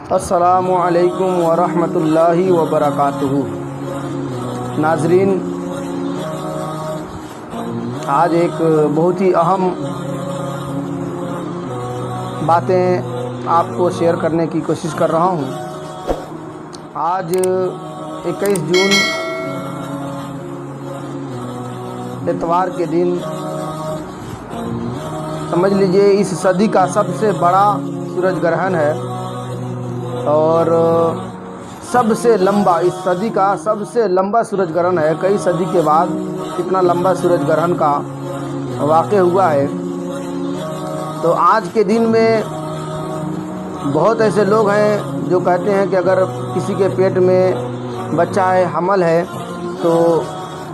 السلام علیکم ورحمۃ اللہ وبرکاتہ۔ ناظرین، آج ایک بہت ہی اہم باتیں آپ کو شیئر کرنے کی کوشش کر رہا ہوں۔ آج 21 جون اتوار کے دن سمجھ لیجئے اس صدی کا سب سے بڑا سورج گرہن ہے، اور سب سے لمبا، اس صدی کا سب سے لمبا سورج گرہن ہے۔ کئی صدی کے بعد اتنا لمبا سورج گرہن کا واقع ہوا ہے۔ تو آج کے دن میں بہت ایسے لوگ ہیں جو کہتے ہیں کہ اگر کسی کے پیٹ میں بچہ ہے، حمل ہے، تو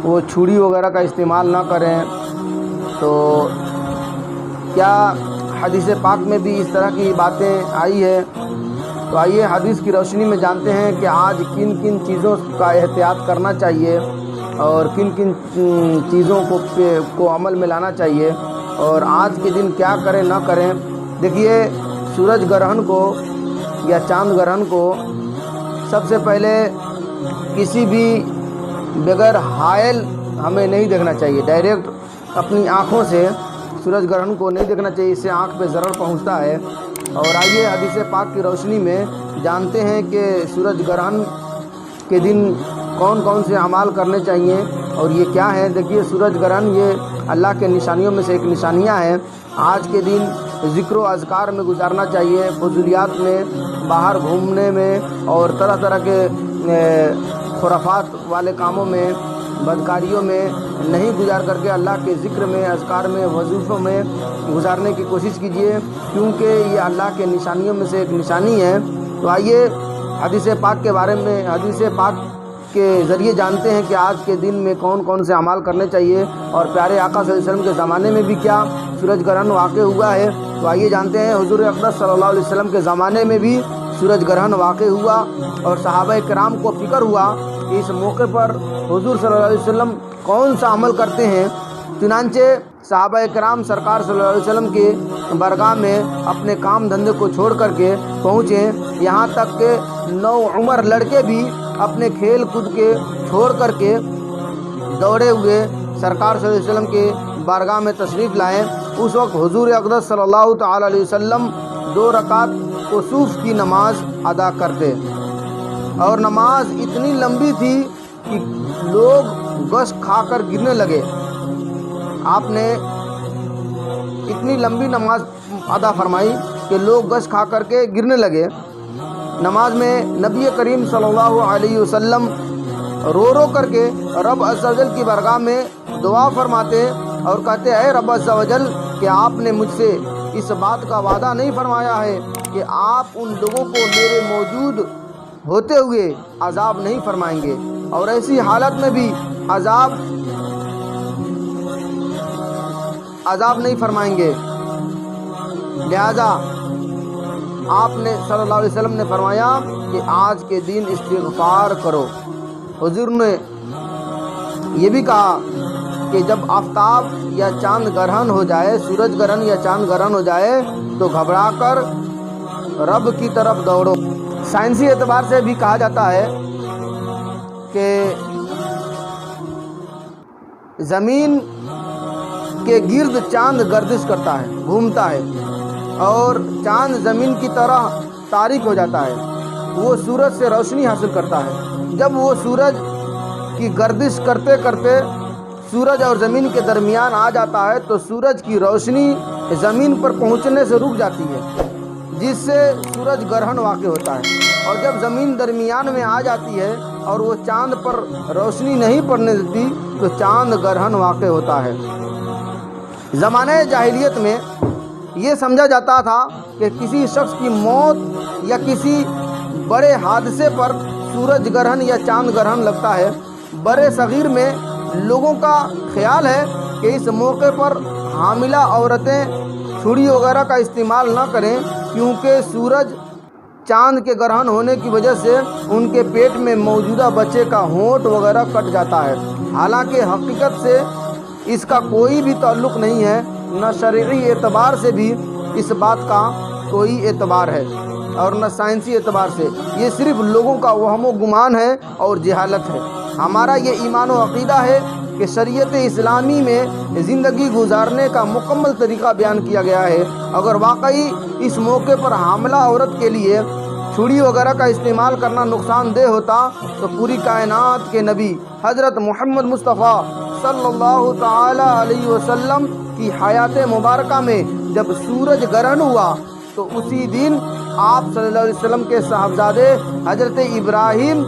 وہ چھری وغیرہ کا استعمال نہ کریں۔ تو کیا حدیث پاک میں بھی اس طرح کی باتیں آئی ہے؟ تو آئیے حدیث کی روشنی میں جانتے ہیں کہ آج کن کن چیزوں کا احتیاط کرنا چاہیے اور کن کن چیزوں کو عمل میں لانا چاہیے، اور آج کے دن کیا کریں نہ کریں۔ دیکھیے، سورج گرہن کو یا چاند گرہن کو سب سے پہلے کسی بھی بغیر حائل ہمیں نہیں دیکھنا چاہیے۔ ڈائریکٹ اپنی آنکھوں سے سورج گرہن کو نہیں دیکھنا چاہیے، اس سے آنکھ پہ ضرر پہنچتا ہے۔ اور آئیے حدیث پاک کی روشنی میں جانتے ہیں کہ سورج گرہن کے دن کون کون سے اعمال کرنے چاہیے اور یہ کیا ہے۔ دیکھیے، سورج گرہن یہ اللہ کے نشانیوں میں سے ایک نشانیاں ہیں۔ آج کے دن ذکر و اذکار میں گزارنا چاہیے، فضولیات میں، باہر گھومنے میں اور طرح طرح کے خرافات والے کاموں میں، بدکاریوں میں نہیں گزار کر کے اللہ کے ذکر میں، اذکار میں، وظیفوں میں گزارنے کی کوشش کیجیے، کیونکہ یہ اللہ کے نشانیوں میں سے ایک نشانی ہے۔ تو آئیے حدیث پاک کے بارے میں، حدیث پاک کے ذریعے جانتے ہیں کہ آج کے دن میں کون کون سے اعمال کرنے چاہیے، اور پیارے آقا صلی اللہ علیہ وسلم کے زمانے میں بھی کیا سورج گرہن واقع ہوا ہے۔ تو آئیے جانتے ہیں، حضور اقدس صلی اللہ علیہ وسلم کے زمانے میں بھی سورج گرہن واقع ہوا، اور صحابہ کرام کو فکر ہوا کہ اس موقع پر حضور صلی اللہ علیہ وسلم کون سا عمل کرتے ہیں۔ چنانچہ صحابہ کرام سرکار صلی اللہ علیہ وسلم کے برگاہ میں اپنے کام دھندے کو چھوڑ کر کے پہنچے، یہاں تک کہ نوعمر لڑکے بھی اپنے کھیل کود کے چھوڑ کر کے دوڑے ہوئے سرکار صلی اللہ علیہ وسلم کے بارگاہ میں تشریف لائے۔ اس وقت حضور اقدس صلی اللہ تعالی علیہ وسلم 2 رکعت کسوف کی نماز ادا کرتے، اور نماز اتنی لمبی تھی کہ لوگ گش کھا کر گرنے لگے۔ آپ نے اتنی لمبی نماز ادا فرمائی کہ لوگ گش کھا کر کے گرنے لگے۔ نماز میں نبی کریم صلی اللہ علیہ وسلم رو رو کر کے رب عز و جل کی بارگاہ میں دعا فرماتے اور کہتے، اے رب عز و جل، کہ آپ نے مجھ سے اس بات کا وعدہ نہیں فرمایا ہے کہ آپ ان لوگوں کو میرے موجود ہوتے ہوئے عذاب نہیں فرمائیں گے، اور ایسی حالت میں بھی عذاب نہیں فرمائیں گے۔ لہذا آپ نے صلی اللہ علیہ وسلم نے فرمایا کہ آج کے دن استغفار کرو۔ حضور نے یہ بھی کہا کہ جب آفتاب یا چاند گرہن ہو جائے، سورج گرہن یا چاند گرہن ہو جائے، تو گھبرا کر رب کی طرف دوڑو۔ سائنسی اعتبار سے بھی کہا جاتا ہے کہ زمین کے گرد چاند گردش کرتا ہے، گھومتا ہے، اور چاند زمین کی طرح تاریک ہو جاتا ہے، وہ سورج سے روشنی حاصل کرتا ہے۔ جب وہ سورج کی گردش کرتے کرتے سورج اور زمین کے درمیان آ جاتا ہے، تو سورج کی روشنی زمین پر پہنچنے سے رک جاتی ہے، جس سے سورج گرہن واقع ہوتا ہے۔ اور جب زمین درمیان میں آ جاتی ہے اور وہ چاند پر روشنی نہیں پڑنے دیتی، تو چاند گرہن واقع ہوتا ہے۔ زمانہ جاہلیت میں یہ سمجھا جاتا تھا کہ کسی شخص کی موت یا کسی بڑے حادثے پر سورج گرہن یا چاند گرہن لگتا ہے۔ برے صغیر میں لوگوں کا خیال ہے کہ اس موقع پر حاملہ عورتیں چھری وغیرہ کا استعمال نہ کریں، کیونکہ سورج چاند کے گرہن ہونے کی وجہ سے ان کے پیٹ میں موجودہ بچے کا ہونٹ وغیرہ کٹ جاتا ہے۔ حالانکہ حقیقت سے اس کا کوئی بھی تعلق نہیں ہے، نہ شرعی اعتبار سے بھی اس بات کا کوئی اعتبار ہے۔ اور نہ سائنسی اعتبار سے، یہ صرف لوگوں کا وہم و گمان ہے اور جہالت ہے۔ ہمارا یہ ایمان و عقیدہ ہے کہ شریعت اسلامی میں زندگی گزارنے کا مکمل طریقہ بیان کیا گیا ہے۔ اگر واقعی اس موقع پر حاملہ عورت کے لیے چھری وغیرہ کا استعمال کرنا نقصان دہ ہوتا تو پوری کائنات کے نبی حضرت محمد مصطفیٰ صلی اللہ تعالی علیہ وسلم کی حیات مبارکہ میں جب سورج گرہن ہوا تو اسی دن آپ صلی اللہ علیہ وسلم کے صاحبزادے حضرت ابراہیم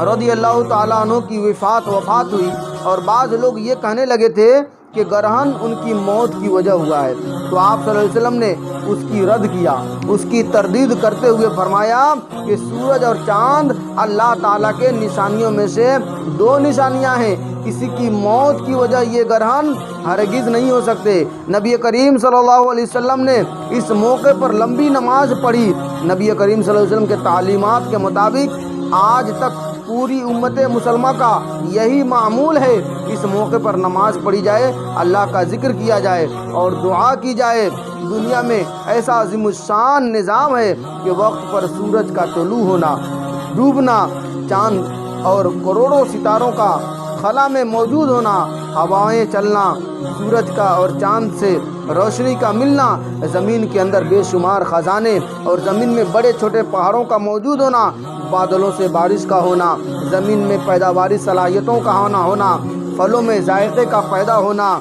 رضی اللہ تعالیٰ عنہ کی وفات ہوئی، اور بعض لوگ یہ کہنے لگے تھے کہ گرہن ان کی موت کی وجہ ہوا ہے، تو آپ صلی اللہ علیہ وسلم نے اس کی رد کیا، اس کی تردید کرتے ہوئے فرمایا کہ سورج اور چاند اللہ تعالیٰ کے نشانیوں میں سے 2 نشانیاں ہیں، کسی کی موت کی وجہ یہ گرہن ہرگز نہیں ہو سکتے۔ نبی کریم صلی اللہ علیہ وسلم نے اس موقع پر لمبی نماز پڑھی۔ نبی کریم صلی اللہ علیہ وسلم کے تعلیمات کے مطابق آج تک پوری امت مسلمہ کا یہی معمول ہے، اس موقع پر نماز پڑھی جائے، اللہ کا ذکر کیا جائے اور دعا کی جائے۔ دنیا میں ایسا عظیم الشان نظام ہے کہ وقت پر سورج کا طلوع ہونا، ڈوبنا، چاند اور کروڑوں ستاروں کا خلا میں موجود ہونا، ہوائیں چلنا، سورج کا اور چاند سے روشنی کا ملنا، زمین کے اندر بے شمار خزانے اور زمین میں بڑے چھوٹے پہاڑوں کا موجود ہونا، بادلوں سے بارش کا ہونا، زمین میں پیداواری صلاحیتوں کا ہونا، پھلوں میں ذائقے کا پیدا ہونا،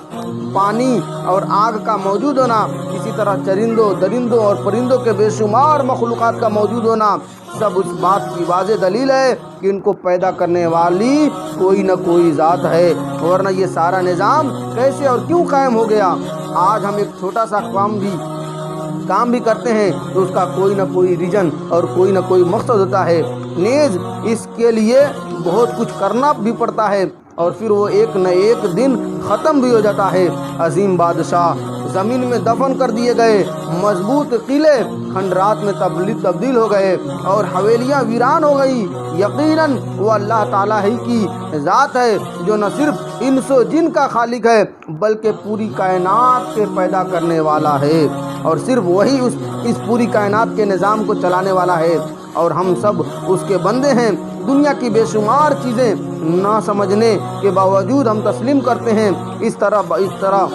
پانی اور آگ کا موجود ہونا، اسی طرح چرندوں، درندوں اور پرندوں کے بے شمار مخلوقات کا موجود ہونا، سب اس بات کی واضح دلیل ہے کہ ان کو پیدا کرنے والی کوئی نہ کوئی ذات ہے، ورنہ یہ سارا نظام کیسے اور کیوں قائم ہو گیا؟ آج ہم ایک چھوٹا سا کام بھی کرتے ہیں تو اس کا کوئی نہ کوئی ریجن اور کوئی نہ کوئی مقصد ہوتا ہے، نیز اس کے لیے بہت کچھ کرنا بھی پڑتا ہے اور پھر وہ ایک نہ ایک دن ختم بھی ہو جاتا ہے۔ عظیم بادشاہ زمین میں دفن کر دیے گئے، مضبوط قلعے کھنڈرات میں تبدیل ہو گئے اور حویلیاں ویران ہو گئی۔ یقیناً وہ اللہ تعالیٰ ہی کی ذات ہے جو نہ صرف انس و جن کا خالق ہے بلکہ پوری کائنات کے پیدا کرنے والا ہے، اور صرف وہی اس پوری کائنات کے نظام کو چلانے والا ہے، اور ہم سب اس کے بندے ہیں۔ دنیا کی بے شمار چیزیں نہ سمجھنے کے باوجود ہم تسلیم کرتے ہیں۔ اس طرح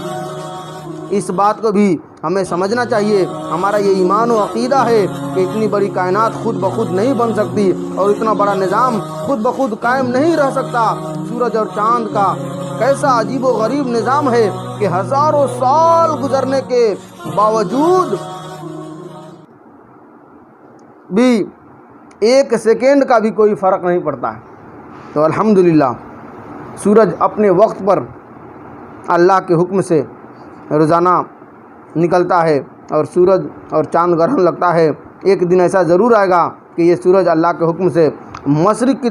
اس بات کو بھی ہمیں سمجھنا چاہیے، ہمارا یہ ایمان و عقیدہ ہے کہ اتنی بڑی کائنات خود بخود نہیں بن سکتی اور اتنا بڑا نظام خود بخود قائم نہیں رہ سکتا۔ سورج اور چاند کا کیسا عجیب و غریب نظام ہے کہ ہزاروں سال گزرنے کے باوجود بھی ایک سیکنڈ کا بھی کوئی فرق نہیں پڑتا ہے۔ تو الحمدللہ سورج اپنے وقت پر اللہ کے حکم سے روزانہ نکلتا ہے اور سورج اور چاند گرہن لگتا ہے۔ ایک دن ایسا ضرور آئے گا کہ یہ سورج اللہ کے حکم سے مشرق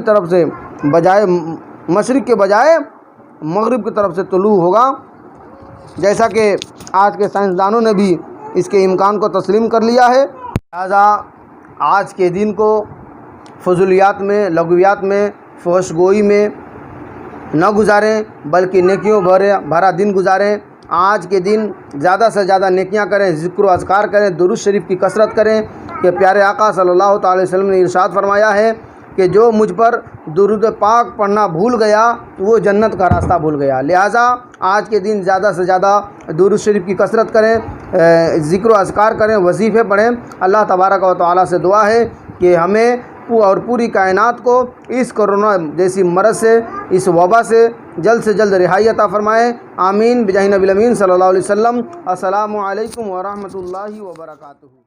کے بجائے مغرب کی طرف سے طلوع ہوگا، جیسا کہ آج کے سائنسدانوں نے بھی اس کے امکان کو تسلیم کر لیا ہے۔ لہذا آج کے دن کو فضولیات میں، لغویات میں، فحش گوئی میں نہ گزاریں بلکہ نیکیوں بھرا دن گزاریں۔ آج کے دن زیادہ سے زیادہ نیکیاں کریں، ذکر و اذکار کریں، درود شریف کی کثرت کریں کہ پیارے آقا صلی اللہ تعالی وسلم نے ارشاد فرمایا ہے کہ جو مجھ پر درود پاک پڑھنا بھول گیا وہ جنت کا راستہ بھول گیا۔ لہٰذا آج کے دن زیادہ سے زیادہ درود شریف کی کثرت کریں، ذکر و اذکار کریں، وظیفے پڑھیں۔ اللہ تبارک و تعالیٰ سے دعا ہے کہ ہمیں اور پوری کائنات کو اس کرونا جیسی مرض سے، اس وبا سے جلد رہائی عطا فرمائے۔ آمین بجاہ نبی الامین صلی اللہ علیہ وسلم۔ السلام علیکم ورحمۃ اللہ وبرکاتہ۔